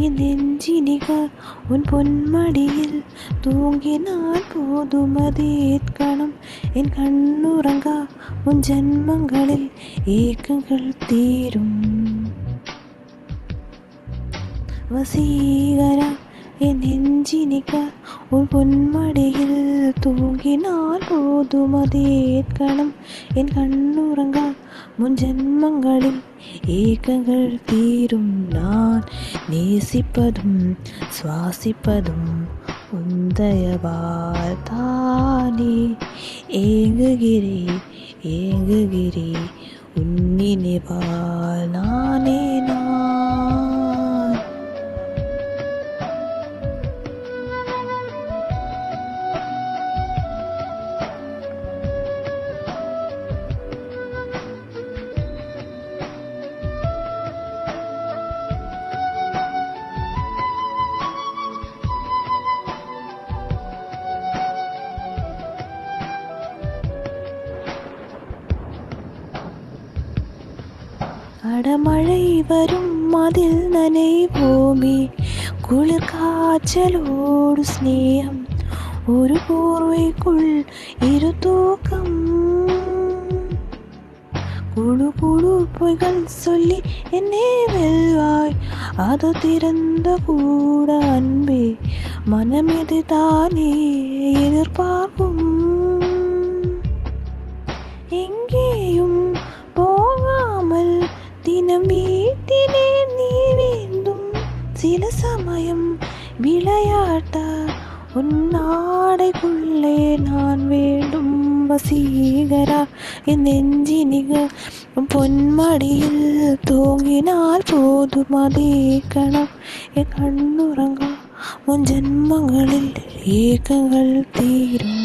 என் நெஞ்சினிக உன் பொன்மடியில் தூங்கினால் போதும் அதேற்கணம் என் கண்ணுறங்கா உன் ஜன்மங்களில் ஏக்கங்கள் தீரும். வசீகரா என் நெஞ்சினிக உன் பொன்மடியில் தூங்கினால் போதும் அதேற்கணம் என் கண்ணுறங்கா முன் ஜன்மங்களில் ஏக்கங்கள் தீரும். நான் நேசிப்பதும் சுவாசிப்பதும் உந்தயவால் தானே. ஏங்குகிறே உன்னினைவால் நானே நான். அடமழை வரும் அதில் நனைவோமே குளிர் காய்ச்சலோடு ஸ்நேகம் ஒரு போர்வைக்குள் இரு தூக்கம். குழு பொய்கள் சொல்லி என்னை வெல்வாய் அது திறந்த கூட அன்பே மனமிது தானே எதிர்பார்க்கும். எங்கேயும் போகாமல் தினம் வீட்டிலே நீ வேண்டும். சில சமயம் விளையாட்ட உன் நாடைக்குள்ளே நான் வேண்டும். வசீகரா என் நெஞ்சினிக பொன்மடியில் தூங்கினால் போதும் அதே கணம் என் கண்ணுறங்கா உன் ஜன்மங்களில் ஏக்கங்கள் தீரும்.